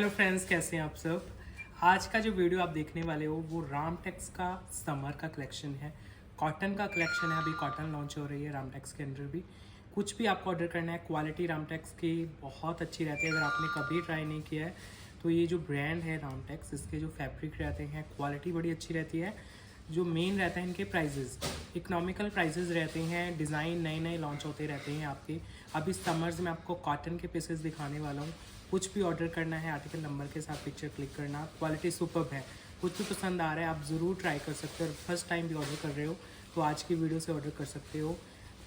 Hello friends, कैसे हैं आप सब। आज का जो वीडियो आप देखने वाले हो वो रामटेक्स का समर का कलेक्शन है। कॉटन का कलेक्शन है। अभी कॉटन लॉन्च हो रही है रामटेक्स के अंदर भी। कुछ भी आपको ऑर्डर करना है, क्वालिटी रामटेक्स की बहुत अच्छी रहती है। अगर आपने कभी ट्राई नहीं किया है तो ये जो ब्रांड है रामटेक्स, इसके जो फैब्रिक रहते हैं क्वालिटी बड़ी अच्छी रहती है। जो मेन रहता है इनके प्राइजेज़, इकोनॉमिकल प्राइजेज़ रहते हैं। डिज़ाइन नए नए लॉन्च होते रहते हैं आपके। अभी समर्स में आपको कॉटन के पीसेस दिखाने वाला हूँ। कुछ भी ऑर्डर करना है, आर्टिकल नंबर के साथ पिक्चर क्लिक करना। क्वालिटी सुपर्ब है। कुछ भी पसंद आ रहा है आप ज़रूर ट्राई कर सकते हो। और फर्स्ट टाइम भी ऑर्डर कर रहे हो तो आज की वीडियो से ऑर्डर कर सकते हो।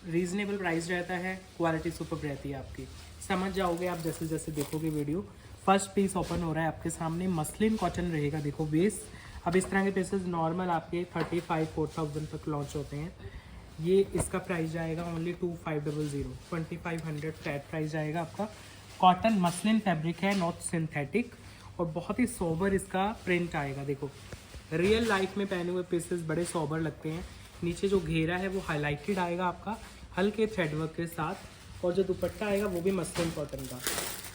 रीज़नेबल प्राइस रहता है, क्वालिटी सुपर्ब रहती है आपकी। समझ जाओगे आप जैसे जैसे देखोगे वीडियो। फर्स्ट पीस ओपन हो रहा है आपके सामने। मसलिन कॉटन रहेगा, देखो बेस। अब इस तरह के पीसेस नॉर्मल आपके 35-4000 तक लॉन्च होते हैं। ये इसका प्राइस जाएगा ओनली 2500 फ्लैट प्राइस जाएगा आपका। कॉटन मसलिन फैब्रिक है, नॉट सिंथेटिक। और बहुत ही सोबर इसका प्रिंट आएगा। देखो रियल लाइफ में पहने हुए पीसेस बड़े सोबर लगते हैं। नीचे जो घेरा है वो हाईलाइटेड आएगा आपका हल्के थ्रेडवर्क के साथ। और जो दुपट्टा आएगा वो भी मसलिन कॉटन का।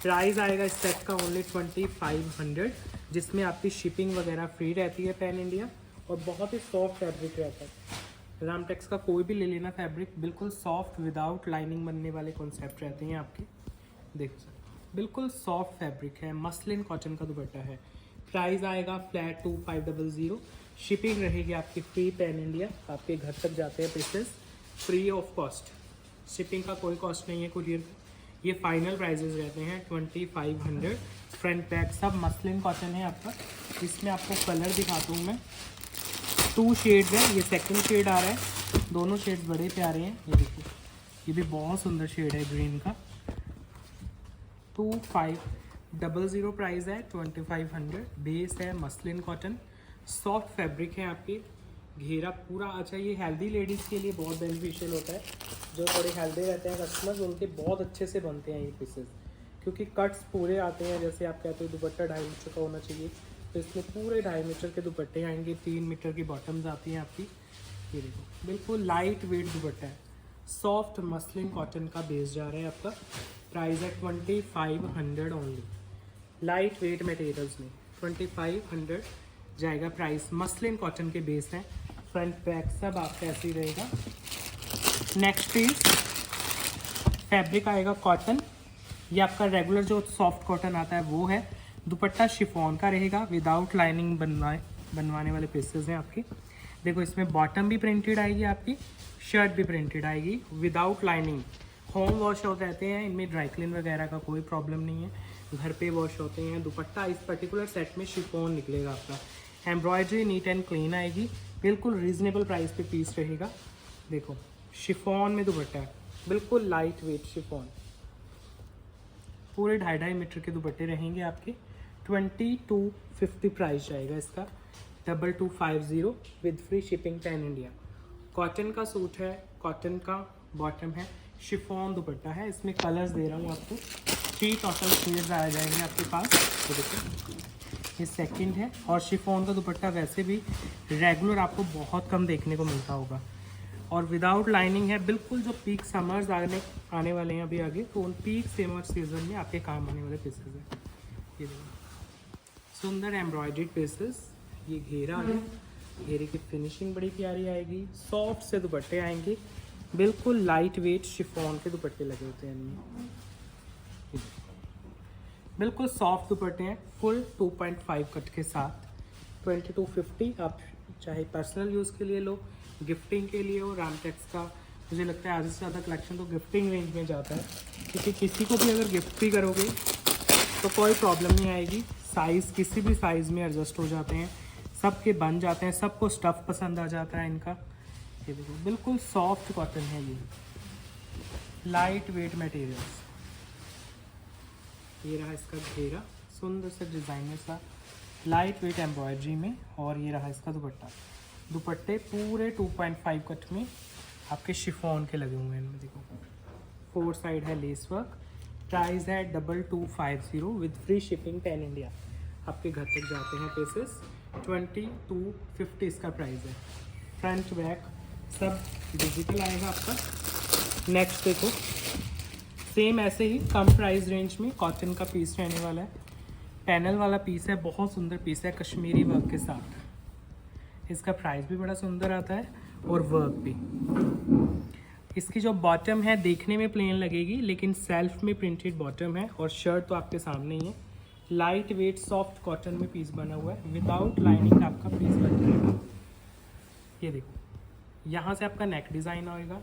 प्राइस आएगा इस सेट का ओनली 2500, जिसमें आपकी शिपिंग वगैरह फ्री रहती है पैन इंडिया। और बहुत ही सॉफ्ट फैब्रिक रहता है। रामटेक्स का कोई भी ले लेना फैब्रिक, बिल्कुल सॉफ्ट विदाउट लाइनिंग बनने वाले कॉन्सेप्ट रहते हैं आपके। देखो सर, बिल्कुल सॉफ्ट फैब्रिक है, मसलिन कॉटन का दुपट्टा है। प्राइस आएगा फ्लैट 2500। शिपिंग रहेगी आपकी फ्री पैन इंडिया। आपके घर तक जाते हैं pieces free of cost. Shipping का कोई कॉस्ट नहीं है कुरियर का। ये फाइनल प्राइजेस रहते हैं 2500। फ्रंट बैक सब मसलिन कॉटन है आपका। इसमें आपको कलर दिखाता हूँ मैं। 2 शेड्स है, ये सेकंड शेड आ रहा है। दोनों शेड्स बड़े प्यारे हैं। ये देखो, ये भी बहुत सुंदर शेड है ग्रीन का। 2500 प्राइस है, 2500। बेस है मसलिन कॉटन, सॉफ्ट फैब्रिक है आपके। घेरा पूरा अच्छा। ये हेल्दी लेडीज़ के लिए बहुत बेनिफिशियल होता है। जो थोड़े हेल्दी रहते हैं कस्टमर्स, उनके बहुत अच्छे से बनते हैं ये पीसेस, क्योंकि कट्स पूरे आते हैं। जैसे आप कहते हो दुपट्टा 2.5 मीटर का होना चाहिए, तो इसमें पूरे 2.5 मीटर के दुपट्टे आएंगे। 3 मीटर की बॉटम्स आती हैं आपकी। ये देखो बिल्कुल लाइट वेट दुपट्टा है। सॉफ्ट मसलिन कॉटन का बेस जा रहा है आपका। प्राइस है 2500 ओनली। लाइट वेट मटेरियल्स में 2500 जाएगा प्राइस। मसलिन कॉटन के बेस हैं। फ्रंट बैक सब आपका ऐसे ही रहेगा। नेक्स्ट पीस फैब्रिक आएगा कॉटन। ये आपका रेगुलर जो सॉफ्ट कॉटन आता है वो है। दुपट्टा शिफॉन का रहेगा, विदाउट लाइनिंग बनवाने वाले पीसेस हैं आपके। देखो इसमें बॉटम भी प्रिंटेड आएगी आपकी, शर्ट भी प्रिंटेड आएगी विदाउट लाइनिंग। होम वॉश होते रहते हैं इनमें, ड्राई क्लीन वगैरह का कोई प्रॉब्लम नहीं है। घर पे वॉश होते हैं। दुपट्टा इस पर्टिकुलर सेट में शिफॉन निकलेगा आपका। एम्ब्रॉयडरी नीट एंड क्लीन आएगी। बिल्कुल रीजनेबल प्राइस पे पीस रहेगा। देखो शिफॉन में दुपट्टा है, बिल्कुल लाइट वेट शिफॉन। पूरे 2.5 मीटर के दुपट्टे रहेंगे आपके। 2250 प्राइस जाएगा इसका। 2250 with free shipping pan India. Cotton का सूट है, कॉटन का बॉटम है, शिफॉन दुपट्टा है। इसमें कलर्स दे रहा हूँ आपको। 3 टोटल शेड्स आ जाएंगे आपके पास। तो देखो ये सेकंड है। और शिफॉन का दुपट्टा वैसे भी रेगुलर आपको बहुत कम देखने को मिलता होगा। और विदाउट लाइनिंग है। बिल्कुल जो पीक समर्स आने वाले हैं अभी आगे, तो उन पीक समर सीजन में आपके काम आने वाले पीसेस हैं। ये सुंदर एम्ब्रॉयडर्ड पीसेस। ये घेरा है, घेरे की फिनिशिंग बड़ी प्यारी आएगी। सॉफ्ट से दुपट्टे आएंगे, बिल्कुल लाइट वेट शिफॉन के दुपट्टे लगे होते हैं इनमें। बिल्कुल सॉफ्ट दुपट्टे हैं, फुल 2.5 कट के साथ। 2250। आप चाहे पर्सनल यूज़ के लिए लो, गिफ्टिंग के लिए हो। रामटेक्स का मुझे लगता है आधे से ज़्यादा कलेक्शन तो गिफ्टिंग रेंज में जाता है, क्योंकि किसी को भी अगर गिफ्ट भी करोगे तो कोई प्रॉब्लम नहीं आएगी। साइज़ किसी भी साइज़ में एडजस्ट हो जाते हैं, सबके बन जाते हैं, सबको स्टफ़ पसंद आ जाता है इनका। ये देखो बिल्कुल सॉफ्ट कॉटन है ये, लाइट वेट मटेरियल्स। ये रहा इसका घेरा, सुंदर सा डिज़ाइनर सा लाइट वेट एम्ब्रॉयडरी में। और ये रहा इसका दुपट्टा। दुपट्टे पूरे 2.5 कट में आपके शिफॉन के लगे हुए हैं इनमें। देखो 4 साइड है लेस वर्क। प्राइस है 2250 with free shipping pan India. आपके घर तक जाते हैं पीसेस। 2250 इसका प्राइस है। फ्रंट बैक सब डिजिटल आएगा आपका। नेक्स्ट देखो सेम ऐसे ही कम प्राइस रेंज में कॉटन का पीस रहने वाला है। पैनल वाला पीस है, बहुत सुंदर पीस है कश्मीरी वर्क के साथ। इसका प्राइस भी बड़ा सुंदर आता है और वर्क भी। इसकी जो बॉटम है देखने में प्लेन लगेगी, लेकिन सेल्फ में प्रिंटेड बॉटम है और शर्ट तो आपके सामने ही है। लाइट वेट सॉफ्ट कॉटन में पीस बना हुआ है, विदाउट लाइनिंग आपका पीस बन जाएगा। ये देखो, यहाँ से आपका नेक डिज़ाइन आएगा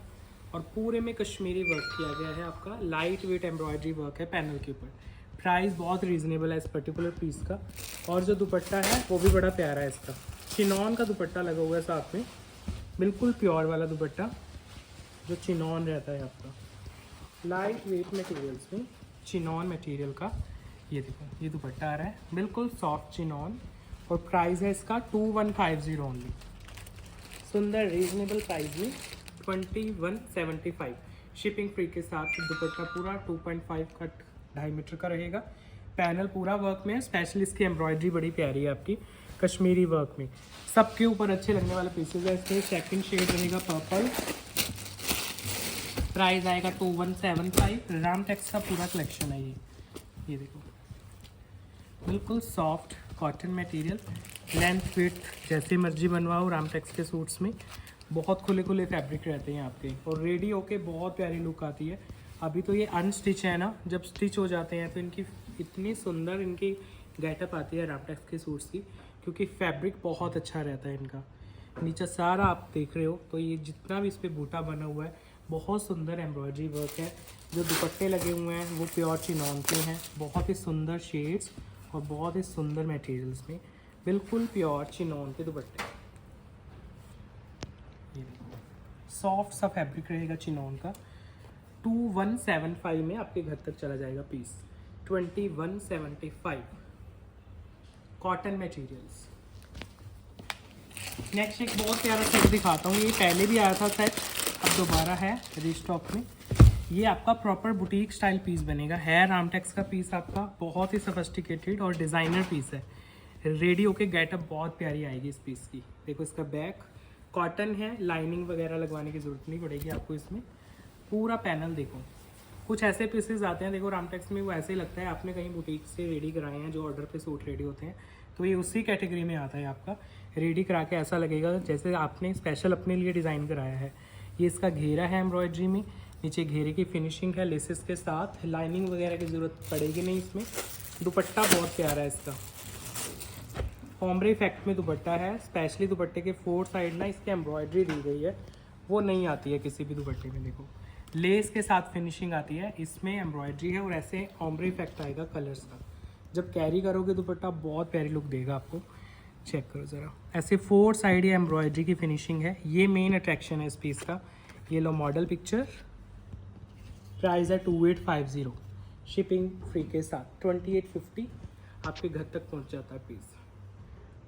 और पूरे में कश्मीरी वर्क किया गया है आपका। लाइट वेट एम्ब्रॉयडरी वर्क है पैनल के ऊपर। प्राइस बहुत रीज़नेबल है इस पर्टिकुलर पीस का। और जो दुपट्टा है वो भी बड़ा प्यारा है इसका। चिनॉन का दुपट्टा लगा हुआ है साथ में, बिल्कुल प्योर वाला दुपट्टा जो चिनॉन रहता है आपका। लाइट वेट मटेरियल्स में चिनॉन मटेरियल का ये देखो, ये दुपट्टा आ रहा है बिल्कुल सॉफ्ट चिनॉन। और प्राइस है इसका 2150 ओनली। सुंदर रीजनेबल प्राइस में 2175 शिपिंग फ्री के साथ। दुपट्टा पूरा 2.5 का 2.5 मीटर का रहेगा। पैनल पूरा वर्क में है। स्पेशली इसकी एम्ब्रॉयडरी बड़ी प्यारी है आपकी कश्मीरी वर्क में। सबके ऊपर अच्छे लगने वाले पीसेज है इसके। सेकंड शेड रहेगा पर्पल। प्राइस आएगा 2175। रामटेक्स का पूरा कलेक्शन है ये देखो, बिल्कुल soft cotton material. Length wait जैसे मर्जी बनवाओ रामटेक्स के सूट्स में। बहुत खुले खुले फैब्रिक रहते हैं आपके और रेडी होके बहुत प्यारी लुक आती है। अभी तो ये अनस्टिच है ना, जब स्टिच हो जाते हैं तो इनकी इतनी सुंदर इनकी गेटअप आती है रामटेक्स के सूट्स की, क्योंकि फैब्रिक बहुत अच्छा रहता है इनका। नीचे सारा आप देख रहे हो तो ये जितना भी इस पर बूटा बना हुआ है बहुत सुंदर एम्ब्रॉयडरी वर्क है। जो दुपट्टे लगे हुए हैं वो प्योर चिनॉन के हैं। बहुत ही सुंदर शेड्स और बहुत ही सुंदर मटेरियल्स में बिल्कुल प्योर चिनॉन के दुपट्टे। ये देखो, सॉफ्ट सा फैब्रिक रहेगा चिनॉन का। 2175 में आपके घर तक चला जाएगा पीस। 2175 cotton materials. नेक्स्ट एक बहुत प्यारा सेट दिखाता हूँ। ये पहले भी आया था सेट, अब दोबारा है रिस्टॉक में। ये आपका प्रॉपर बुटीक स्टाइल पीस बनेगा। है रामटेक्स का पीस आपका, बहुत ही सोफिस्टिकेटेड और डिज़ाइनर पीस है। रेडी होके गेटअप बहुत प्यारी आएगी इस पीस की। देखो इसका बैक कॉटन है, लाइनिंग वगैरह लगवाने की ज़रूरत नहीं पड़ेगी आपको इसमें। पूरा पैनल देखो, कुछ ऐसे पीसेस आते हैं देखो रामटेक्स में, वो ऐसे ही लगता है आपने कहीं बुटीक से रेडी कराए हैं, जो ऑर्डर पे सूट रेडी होते हैं, तो ये उसी कैटेगरी में आता है आपका। रेडी करा के ऐसा लगेगा जैसे आपने स्पेशल अपने लिए डिज़ाइन कराया है। ये इसका घेरा है एम्ब्रॉयडरी में, नीचे घेरे की फिनिशिंग है लेसेस के साथ। लाइनिंग वगैरह की ज़रूरत पड़ेगी नहीं इसमें। दुपट्टा बहुत प्यारा है इसका, ओम्ब्रे इफेक्ट में दुपट्टा है। स्पेशली दुपट्टे के 4 साइड ना इसकी एम्ब्रॉयडरी दी गई है, वो नहीं आती है किसी भी दुपट्टे में। देखो लेस के साथ फिनिशिंग आती है, इसमें एम्ब्रॉयडरी है और ऐसे ओम्ब्रे इफेक्ट आएगा कलर्स का। जब कैरी करोगे दुपट्टा बहुत प्यारी लुक देगा आपको। चेक करो ज़रा, ऐसे 4 साइड ये एम्ब्रॉयडरी की फिनिशिंग है। ये मेन अट्रैक्शन है इस पीस का। ये लो मॉडल पिक्चर। प्राइस है 2850 शिपिंग फ्री के साथ। 2850 आपके घर तक पहुंच जाता है पीस।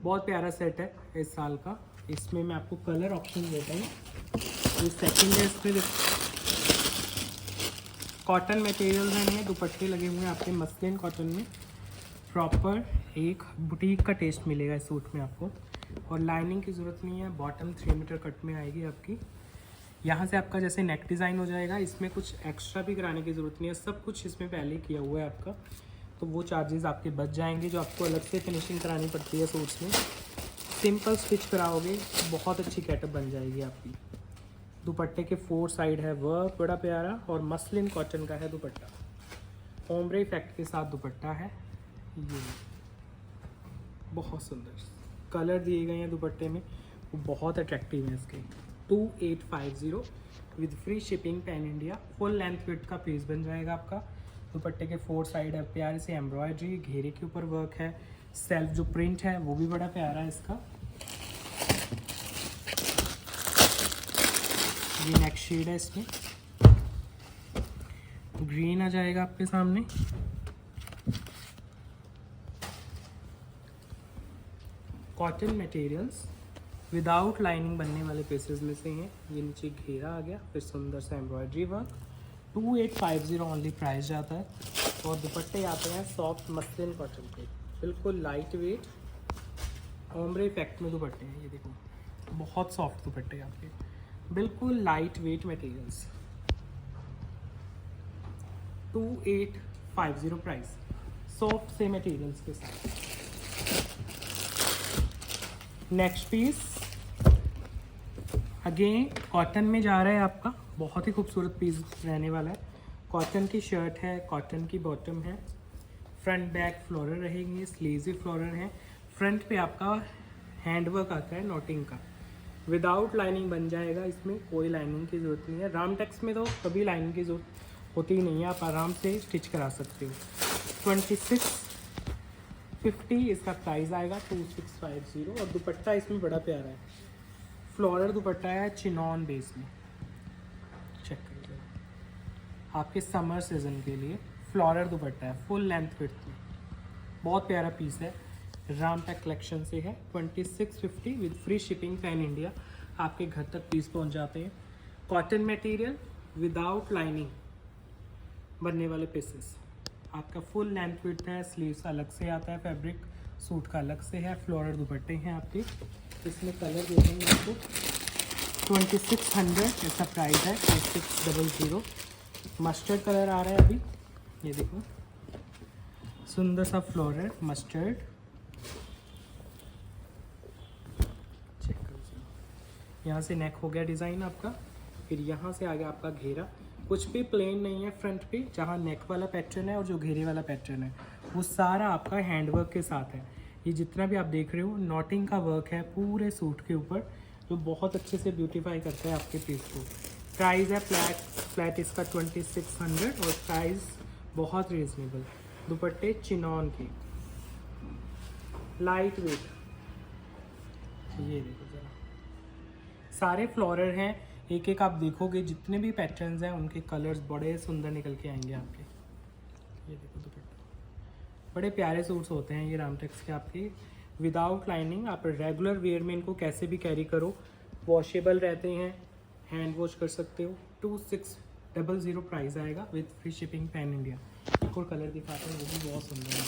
बहुत प्यारा सेट है इस साल का। इसमें मैं आपको कलर ऑप्शन देता हूँ। ये सेकंड है, इसमें कॉटन मटेरियल है, दुपट्टे लगे हुए हैं आपके मसलिन कॉटन में। प्रॉपर एक बुटीक का टेस्ट मिलेगा इस सूट में आपको। और लाइनिंग की ज़रूरत नहीं है। बॉटम 3 मीटर कट में आएगी आपकी। यहाँ से आपका जैसे नेक डिज़ाइन हो जाएगा, इसमें कुछ एक्स्ट्रा भी कराने की ज़रूरत नहीं है। सब कुछ इसमें पहले ही किया हुआ है आपका, तो वो चार्जेस आपके बच जाएंगे जो आपको अलग से फिनिशिंग करानी पड़ती है सूट्स में। सिंपल स्टिच कराओगे बहुत अच्छी कैटअप बन जाएगी आपकी। दुपट्टे के 4 साइड है वर्क बड़ा प्यारा और मसलिन कॉटन का है दुपट्टा। ओम्ब्रे इफेक्ट के साथ दुपट्टा है। ये बहुत सुंदर कलर दिए गए हैं दुपट्टे में, वो बहुत अट्रैक्टिव है इसके। 2850 with free shipping pan India. Full length width का पीस बन जाएगा आपका। दुपट्टे के 4 साइड है प्यारे से एम्ब्रॉयडरी, घेरे के ऊपर वर्क है। सेल्फ जो प्रिंट है वो भी बड़ा प्यारा है इसका। ये नेक्स्ट शेड है, इसमें ग्रीन आ जाएगा आपके सामने। कॉटन मटेरियल्स विदाउट लाइनिंग बनने वाले पीसेस में से हैं। ये नीचे घेरा आ गया, फिर सुंदर सा एम्ब्रॉयडरी वर्क। 2850 ओनली प्राइस जाता है। और दुपट्टे आते हैं सॉफ्ट मसलिन कॉटन के, बिल्कुल लाइट वेट ओम्ब्रे इफेक्ट में दुपट्टे हैं। ये देखो बहुत सॉफ्ट दुपट्टे आपके, बिल्कुल light weight materials. 2850 price. Soft से मटेरियल्स के साथ। नेक्स्ट पीस अगेन कॉटन में जा रहा है आपका, बहुत ही खूबसूरत पीस रहने वाला है। कॉटन की शर्ट है, कॉटन की बॉटम है, फ्रंट बैक फ्लोरल रहेंगे, स्लीव्स भी फ्लोरल हैं। फ्रंट पे आपका हैंडवर्क आता है नॉटिंग का, विदाउट लाइनिंग बन जाएगा, इसमें कोई लाइनिंग की ज़रूरत नहीं है। रामटेक्स में तो कभी लाइनिंग की ज़रूरत होती ही नहीं है, आप आराम से स्टिच करा सकते हो। 2650 इसका प्राइस आएगा, 2650। और दुपट्टा इसमें बड़ा प्यारा है, फ्लोरल दुपट्टा है चिनॉन बेस में, चेक करिए। आपके समर सीजन के लिए फ्लोरल दुपट्टा है, फुल लेंथ विड्थ में, बहुत प्यारा पीस है। रामटेक कलेक्शन से है। 2650 with free shipping pan India, आपके घर तक पीस पहुंच जाते हैं। कॉटन मटेरियल विदाउट लाइनिंग बनने वाले पीसेस, आपका फुल लेंथ विड्थ है, स्लीव्स अलग से आता है, फैब्रिक सूट का अलग से है, फ्लोरल दुपट्टे हैं आपके। इसमें कलर देखेंगे आपको 2600 ऐसा प्राइस है, 2600। मस्टर्ड कलर आ रहा है अभी, ये देखो सुंदर सा फ्लोरल मस्टर्ड, चेक करो। यहाँ से नेक हो गया डिज़ाइन आपका, फिर यहाँ से आ गया आपका घेरा। कुछ भी प्लेन नहीं है फ्रंट पे, जहाँ नेक वाला पैटर्न है और जो घेरे वाला पैटर्न है वो सारा आपका हैंडवर्क के साथ है। ये जितना भी आप देख रहे हो नॉटिंग का वर्क है पूरे सूट के ऊपर, जो बहुत अच्छे से ब्यूटीफाई करता है आपके पीस को। प्राइस है फ्लैट इसका 2600 और प्राइस बहुत रीजनेबल। दुपट्टे चिनॉन के, लाइट वेट, ये देखो ज़रा, सारे फ्लोरल हैं। एक एक आप देखोगे जितने भी पैटर्न्स हैं उनके कलर्स बड़े सुंदर निकल के आएंगे आपके। ये देखो दुपट्टा, बड़े प्यारे सूट्स होते हैं ये रामटेक्स के आपके, विदाउट लाइनिंग। आप रेगुलर वेयर में इनको कैसे भी कैरी करो, वॉशेबल रहते हैं, हैंड वॉश कर सकते हो। 2600 प्राइस आएगा with free shipping pan India. एक और कलर दिखाते हैं, वो भी बहुत सुंदर है।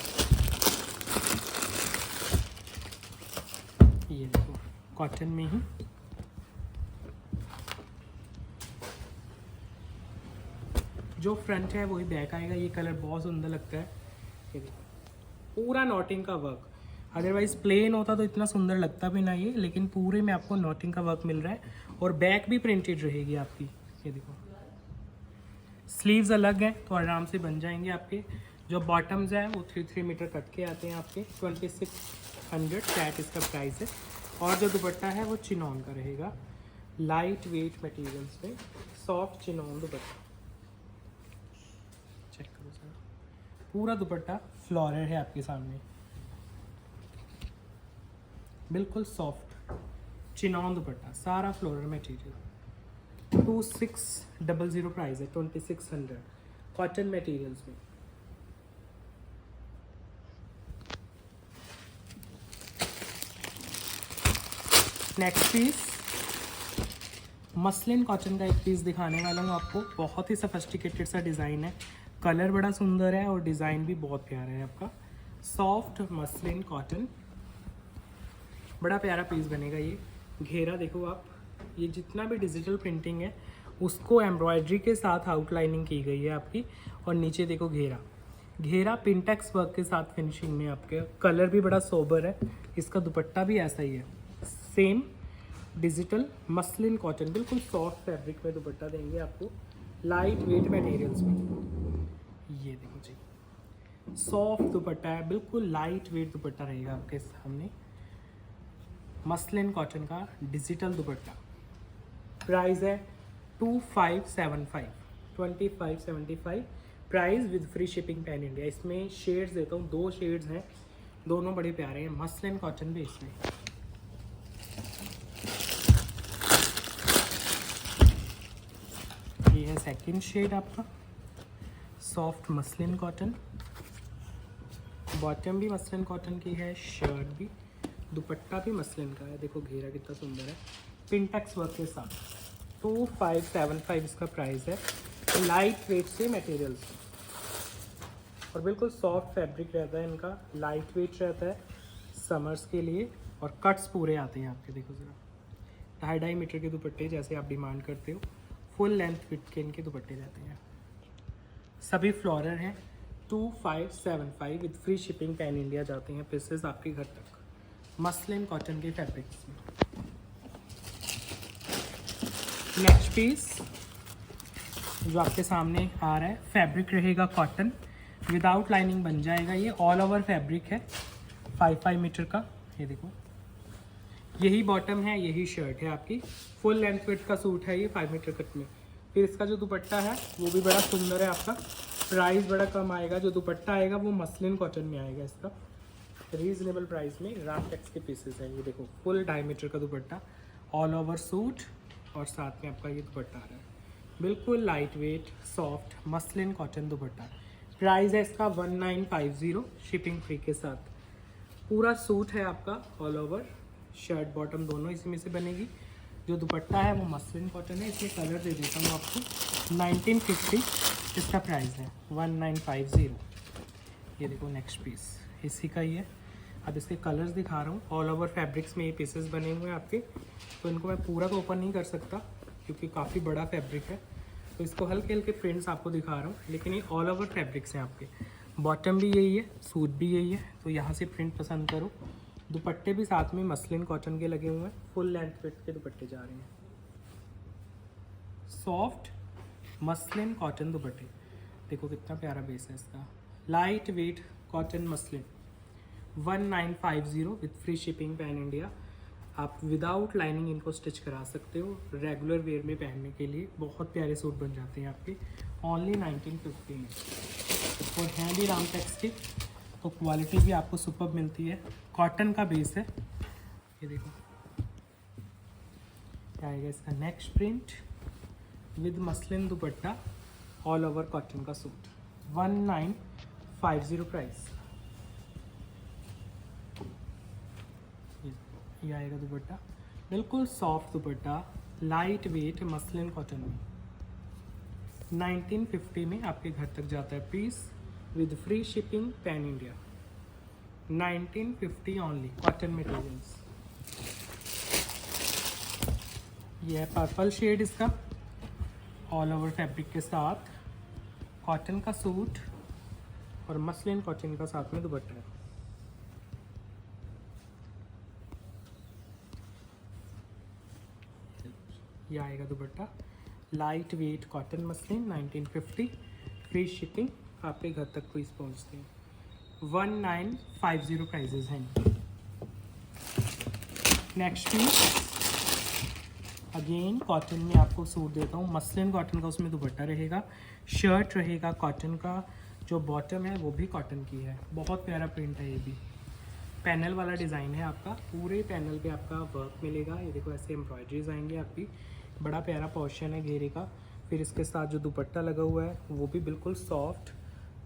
ये देखो कॉटन में ही, जो फ्रंट है वही बैक आएगा। ये कलर बहुत सुंदर लगता है, ये देखो पूरा नॉटिंग का वर्क। अदरवाइज प्लेन होता तो इतना सुंदर लगता भी नहीं है, लेकिन पूरे में आपको नॉटिंग का वर्क मिल रहा है और बैक भी प्रिंटेड रहेगी आपकी। ये देखो स्लीव्स अलग हैं तो आराम से बन जाएंगे आपके। जो बॉटम्स हैं वो 3 मीटर कट के आते हैं आपके। 2600 फ्लैट इसका प्राइस है। और जो दुपट्टा है वो चिनॉन का रहेगा, लाइट वेट मटेरियल्स में, सॉफ्ट चिनॉन दुपट्टा। चेक करो सर, पूरा दुपट्टा फ्लोरल है आपके सामने, बिल्कुल सॉफ्ट चिनॉन दुपट्टा, सारा फ्लोरल मटेरियल। 2600 प्राइस है, 2600 कॉटन मटेरियल्स में। नेक्स्ट पीस मसलिन कॉटन का एक पीस दिखाने वाला हूँ आपको। बहुत ही सफिस्टिकेटेड सा डिज़ाइन है, कलर बड़ा सुंदर है और डिज़ाइन भी बहुत प्यारा है आपका। सॉफ्ट मसलिन कॉटन, बड़ा प्यारा पीस बनेगा ये। घेरा देखो आप, ये जितना भी डिजिटल प्रिंटिंग है उसको एम्ब्रॉयडरी के साथ आउटलाइनिंग की गई है आपकी। और नीचे देखो घेरा पिंटेक्स वर्क के साथ फिनिशिंग में आपके। कलर भी बड़ा सोबर है, इसका दुपट्टा भी ऐसा ही है, सेम डिजिटल मसलिन कॉटन, बिल्कुल सॉफ्ट फैब्रिक में दुपट्टा देंगे आपको, लाइट वेट मटेरियल्स में। ये देखो जी, सॉफ्ट दुपट्टा है, बिल्कुल लाइट वेट दुपट्टा रहेगा आपके सामने। मसलिन कॉटन का डिजिटल दुपट्टा, प्राइस है 2575 price with free shipping pan India. इसमें शेड्स देता हूँ, 2 शेड्स हैं, दोनों बड़े प्यारे हैं, मसलिन कॉटन बेस में। ये है सेकंड शेड आपका, सॉफ्ट मसलिन कॉटन, बॉटम भी मसलिन कॉटन की है, शर्ट भी, दुपट्टा भी मसलिन का है। देखो घेरा कितना सुंदर है, पिंटेक्स वर्क के साथ। 2575 इसका प्राइस है, लाइट वेट से मटेरियल्स और बिल्कुल सॉफ्ट फैब्रिक रहता है इनका, लाइट वेट रहता है समर्स के लिए। और कट्स पूरे आते हैं आपके, देखो ज़रा 2.5 मीटर के दुपट्टे जैसे आप डिमांड करते हो, फुल लेंथ फिट के इनके दुपट्टे रहते हैं। सभी फ्लोरल हैं, 2575 with free shipping pan India जाते हैं पीसेस आपके घर तक, मसलिन कॉटन के फैब्रिक्स में। नेक्स्ट पीस जो आपके सामने आ रहा है, फैब्रिक रहेगा कॉटन, विदाउट लाइनिंग बन जाएगा। ये ऑल ओवर फैब्रिक है 5 मीटर का। ये देखो, यही बॉटम है, यही शर्ट है आपकी। फुल लेंथ फिट का सूट है ये 5 मीटर कट में। फिर इसका जो दुपट्टा है वो भी बड़ा सुंदर है आपका। प्राइस बड़ा कम आएगा, जो दुपट्टा आएगा वो मसलिन कॉटन में आएगा। इसका रीजनेबल प्राइस में रामटेक्स के पीसेस हैं। ये देखो, फुल 2.5 मीटर का दुपट्टा, ऑल ओवर सूट, और साथ में आपका ये दुपट्टा आ रहा है। बिल्कुल light weight soft muslin cotton दुपट्टा। प्राइस है इसका 1950 शिपिंग फ्री के साथ। पूरा सूट है आपका ऑल ओवर, शर्ट बॉटम दोनों इसी में से बनेगी। जो दुपट्टा है वो मसलिन कॉटन है। इसमें कलर दे देता हूँ आपको। 1950 इसका प्राइस है, 1950। ये देखो नेक्स्ट पीस इसी का ही है। अब इसके कलर्स दिखा रहा हूँ। ऑल ओवर फैब्रिक्स में ये पीसेस बने हुए हैं आपके, तो इनको मैं पूरा तो ओपन नहीं कर सकता क्योंकि काफ़ी बड़ा फैब्रिक है, तो इसको हल्के हल्के प्रिंट्स आपको दिखा रहा हूँ। लेकिन ये ऑल ओवर फैब्रिक्स हैं आपके। बॉटम भी यही है, सूट भी यही है, तो यहाँ से प्रिंट पसंद करो। दुपट्टे भी साथ में मसलिन कॉटन के लगे हुए हैं। फुल लेंथ फिट के दुपट्टे जा रहे हैं। सॉफ्ट मसलिन कॉटन दुपट्टे, देखो कितना प्यारा बेस है इसका। Light weight cotton muslin, 1950 with free shipping pan India. आप विदाउट लाइनिंग इनको स्टिच करा सकते हो। रेगुलर वेयर में पहनने के लिए बहुत प्यारे सूट बन जाते हैं आपके। ओनली 1950 में, और हैं भी रामटेक्स के, तो क्वालिटी भी आपको सुपर्ब मिलती है। कॉटन का बेस है। ये देखो क्या आएगा इसका next print with muslin dupatta, all over cotton का सूट, 1950 प्राइस। ये आएगा दुपट्टा, बिल्कुल सॉफ्ट दुपट्टा, लाइट वेट मसलिन कॉटन में। 1950 में आपके घर तक जाता है peace with free shipping pan India. 1950 only, cotton materials. ये है पर्पल शेड इसका, ऑल ओवर फैब्रिक के साथ, कॉटन का सूट और मसलिन कॉटन का साथ में दुपट्टा है। ये आएगा दुपट्टा, light weight cotton muslin, 1950, free shipping आपके घर तक पीस पहुंचते हैं। 1950 प्राइजेज हैं। नेक्स्ट पीस अगेन कॉटन में आपको सूट देता हूँ। मसलिन कॉटन का उसमें दुपट्टा रहेगा, शर्ट रहेगा कॉटन का, जो बॉटम है वो भी कॉटन की है। बहुत प्यारा प्रिंट है। ये भी पैनल वाला डिज़ाइन है आपका। पूरे पैनल पे आपका वर्क मिलेगा। ये देखो ऐसे एम्ब्रॉयडरीज आएंगे आपकी। बड़ा प्यारा पोर्शन है घेरे का। फिर इसके साथ जो दुपट्टा लगा हुआ है वो भी बिल्कुल सॉफ्ट,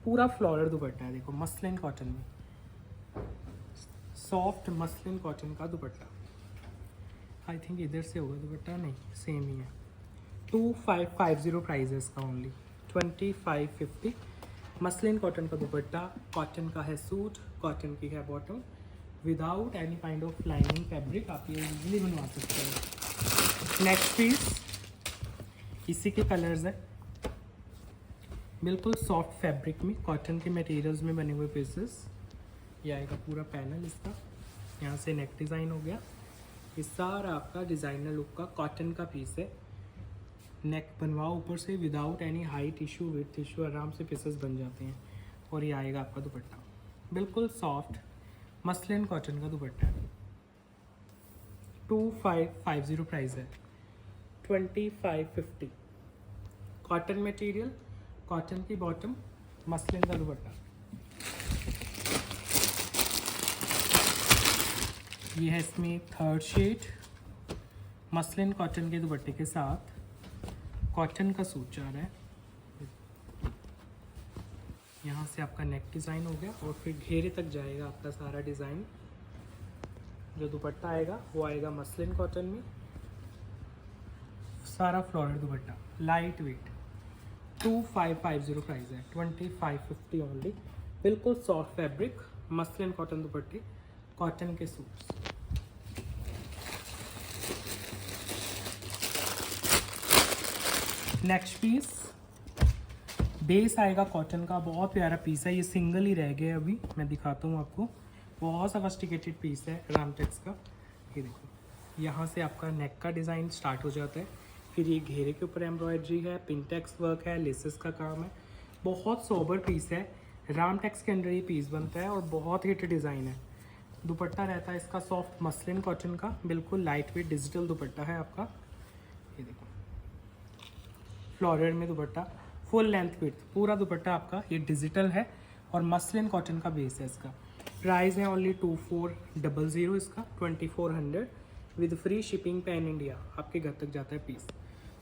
पूरा फ्लोरल दुपट्टा है। देखो मसलिन कॉटन में, सॉफ्ट मसलिन कॉटन का दुपट्टा। आई थिंक इधर से होगा दुपट्टा, नहीं सेम ही है। 2550 प्राइस है इसका ओनली, 2550। मसलिन कॉटन का दुपट्टा, कॉटन का है सूट, कॉटन की है bottom, without any kind of lining fabric. आप ये इजीली बनवा सकते हो। नेक्स्ट पीस इसी के कलर्स है, बिल्कुल सॉफ्ट फैब्रिक में, कॉटन के मटेरियल्स में बने हुए पीसेस। ये आएगा पूरा पैनल इसका। यहाँ से नेक डिज़ाइन हो गया। ये सारा आपका डिज़ाइनर लुक का कॉटन का पीस है। नेक बनवाओ ऊपर से, without any height issue with issue, आराम से पीसेस बन जाते हैं। और ये आएगा आपका दुपट्टा, बिल्कुल सॉफ्ट मसलिन कॉटन का दुपट्टा है। 2550 प्राइस है, 2550। कॉटन मटेरियल, कॉटन की बॉटम, मसलिन का दुपट्टा। ये है इसमें थर्ड शेड, मसलिन कॉटन के दुपट्टे के साथ, कॉटन का सूट जा रहा है। यहाँ से आपका नेक डिज़ाइन हो गया और फिर घेरे तक जाएगा आपका सारा डिज़ाइन। जो दुपट्टा आएगा वो आएगा मसलिन कॉटन में, सारा फ्लोरल दुपट्टा, लाइट वेट। 2550 प्राइस है, 2550 ओनली। बिल्कुल सॉफ्ट फैब्रिक, मसलिन कॉटन दुपट्टे, कॉटन के सूट्स। नेक्स्ट पीस बेस आएगा कॉटन का, बहुत प्यारा पीस है। ये सिंगल ही रह गया अभी, मैं दिखाता हूँ आपको। बहुत सफिस्टिकेटेड पीस है रामटेक्स का। ये देखो, यहाँ से आपका नेक का डिज़ाइन स्टार्ट हो जाता है, फिर ये घेरे के ऊपर एम्ब्रॉयडरी है, पिनटेक्स वर्क है, लेसेस का काम है। बहुत सोबर पीस है, रामटेक्स के अंदर ये पीस बनता है और बहुत हिट डिज़ाइन है। दुपट्टा रहता है इसका सॉफ्ट मसलिन कॉटन का, बिल्कुल लाइट वेट डिजिटल दुपट्टा है आपका। ये देखो, फ्लोरल में दुपट्टा, फुल लेंथ विड्थ पूरा दुपट्टा आपका ये डिजिटल है और मसलिन कॉटन का बेस है इसका। प्राइस है ओनली 2400 इसका, 2400 with free shipping pan India, आपके घर तक जाता है पीस।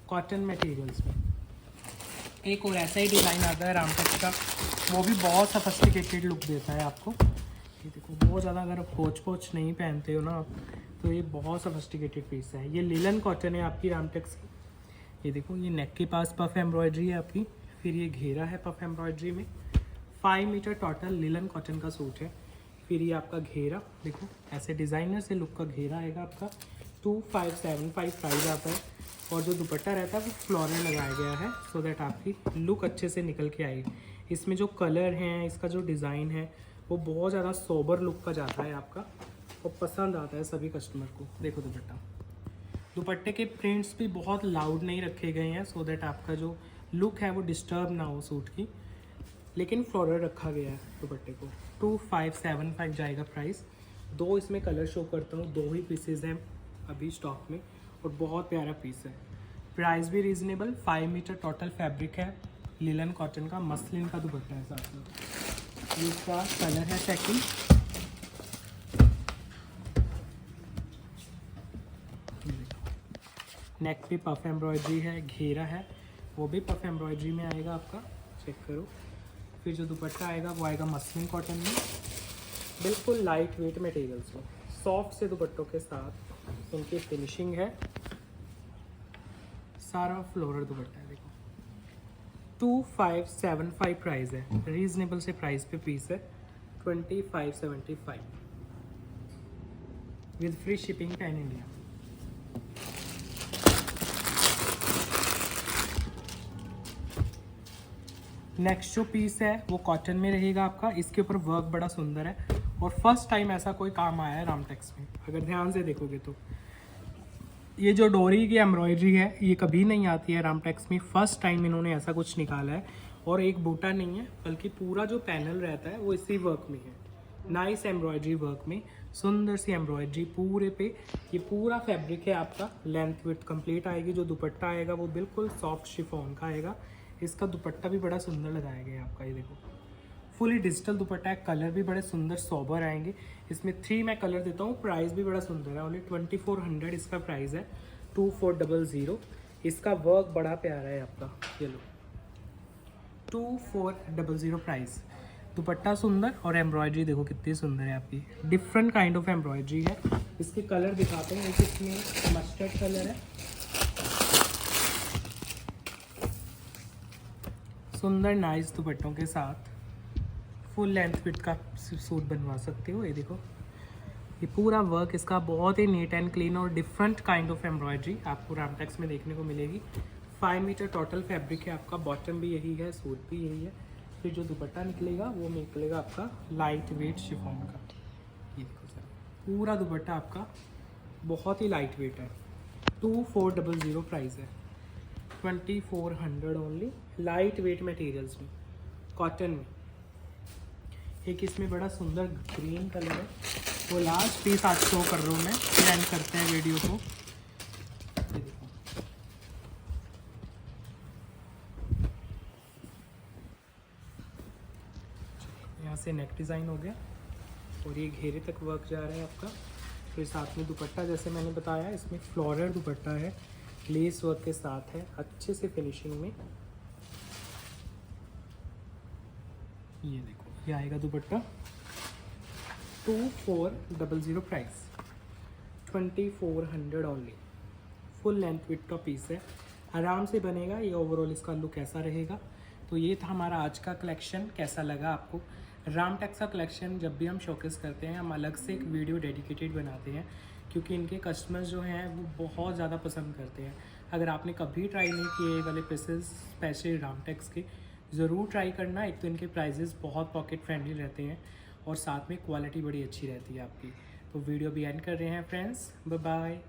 कॉटन मटेरियल्स में एक और ऐसा ही डिज़ाइन आता है रामटेक्स का, वो भी बहुत सफिस्टिकेटेड लुक देता है आपको। ये देखो, बहुत ज़्यादा अगर आप पोच नहीं पहनते हो ना आप, तो ये बहुत सफिस्टिकेटेड पीस है। ये लिलन कॉटन है आपकी रामटेक्स की। ये देखो, ये नेक के पास पफ एम्ब्रॉयडरी है आपकी, फिर ये घेरा है पफ एम्ब्रॉयडरी में। 5 मीटर टोटल लिलन कॉटन का सूट है। फिर ये आपका घेरा देखो, ऐसे डिज़ाइनर से लुक का घेरा आएगा आपका। 2575 प्राइस आता है और जो दुपट्टा रहता है वो फ्लोरल लगाया गया है, सो दैट आपकी लुक अच्छे से निकल के आएगी। इसमें जो कलर हैं, इसका जो डिज़ाइन है, वो बहुत ज़्यादा सोबर लुक का जाता है आपका और पसंद आता है सभी कस्टमर को। देखो दुपट्टे के प्रिंट्स भी बहुत लाउड नहीं रखे गए हैं, सो दैट आपका जो लुक है वो डिस्टर्ब ना हो सूट की, लेकिन फ्लोरल रखा गया है दुपट्टे को। 2575 जाएगा प्राइस। 2 इसमें कलर शो करता हूँ, 2 ही पीसेज हैं अभी स्टॉक में और बहुत प्यारा पीस है। प्राइस भी रीजनेबल। 5 मीटर टोटल फैब्रिक है, लिलन कॉटन का, मसलिन का दुपट्टा है साथ में। ये इसका कलर है सेकंड। नेक पे पफ एम्ब्रॉयडरी है, घेरा है, वो भी पफ एम्ब्रॉयडरी में आएगा आपका, चेक करो। फिर जो दुपट्टा आएगा वो आएगा मसलिन कॉटन में, बिल्कुल लाइट वेट मटेरियल्स में, सॉफ्ट से दुपट्टों के साथ उनकी फिनिशिंग है। सारा फ्लोरल दुपट्टा है देखो। 2575 प्राइस है, रीजनेबल से प्राइस पे पीस है। 2575 with free shipping pan India. Next जो पीस है वो कॉटन में रहेगा आपका। इसके ऊपर वर्क बड़ा सुंदर है और फर्स्ट टाइम ऐसा कोई काम आया है रामटेक्स में, अगर ध्यान से देखोगे तो। ये जो डोरी की एम्ब्रॉयडरी है ये कभी नहीं आती है रामटेक्स में, फर्स्ट टाइम इन्होंने ऐसा कुछ निकाला है। और एक बूटा नहीं है, बल्कि पूरा जो पैनल रहता है वो इसी वर्क में है, नाइस एम्ब्रॉयडरी वर्क में, सुंदर सी एम्ब्रॉयडरी पूरे पे। ये पूरा फैब्रिक है आपका, लेंथ विड्थ कंप्लीट आएगी। जो दुपट्टा आएगा वो बिल्कुल सॉफ्ट शिफॉन का आएगा। इसका दुपट्टा भी बड़ा सुंदर लगाया गया है आपका, ये देखो फुली डिजिटल दुपट्टा है। कलर भी बड़े सुंदर सोबर आएंगे। इसमें 3 मैं कलर देता हूँ। प्राइस भी बड़ा सुंदर है, ओनली 2400 इसका प्राइस है। 2400। इसका वर्क बड़ा प्यारा है आपका, ये लो 2400 प्राइस। दुपट्टा सुंदर और एम्ब्रॉयडरी देखो कितनी सुंदर है आपकी, डिफरेंट काइंड ऑफ एम्ब्रॉयडरी है। इसके कलर दिखाते हैं। एक इसमें मस्टर्ड कलर है, सुंदर नाइस दुपट्टों के साथ फुल लेंथ फिट का सूट बनवा सकते हो। ये देखो, ये पूरा वर्क इसका बहुत ही नीट एंड क्लीन और डिफरेंट काइंड ऑफ एम्ब्रॉयडरी आपको रामटेक्स में देखने को मिलेगी। 5 मीटर टोटल फैब्रिक है आपका, बॉटम भी यही है, सूट भी यही है। फिर जो दुपट्टा निकलेगा वो निकलेगा आपका लाइट वेट शिफॉन का। ये देखो सर, पूरा दुपट्टा आपका बहुत ही लाइट वेट है। 2400 प्राइस है। 2400 ओनली, लाइट वेट मटेरियल्स में, कॉटन में। एक इसमें बड़ा सुंदर ग्रीन कलर है, वो लास्ट पीस आज शो कर रहा हूँ मैं, फिर एंड करते हैं वीडियो को। ये देखो, यहाँ से नेक डिज़ाइन हो गया और ये घेरे तक वर्क जा रहा है आपका। फिर साथ में दुपट्टा, जैसे मैंने बताया, इसमें फ्लोरल दुपट्टा है, लेस वर्क के साथ है, अच्छे से फिनिशिंग में। ये देखो, ये आएगा दुपट्टा। 2400 price, 2400 only. Full length with का पीस है, आराम से बनेगा। ये ओवरऑल इसका लुक ऐसा रहेगा। तो ये था हमारा आज का कलेक्शन। कैसा लगा आपको? रामटेक्स का कलेक्शन जब भी हम शोकेस करते हैं, हम अलग से एक वीडियो डेडिकेटेड बनाते हैं, क्योंकि इनके कस्टमर्स जो हैं वो बहुत ज़्यादा पसंद करते हैं। अगर आपने कभी ट्राई नहीं किए ये वाले पीसेस स्पेशली रामटेक्स के, ज़रूर ट्राई करना। एक तो इनके प्राइजेस बहुत पॉकेट फ्रेंडली रहते हैं और साथ में क्वालिटी बड़ी अच्छी रहती है आपकी। तो वीडियो भी एंड कर रहे हैं फ्रेंड्स, बाय बाय।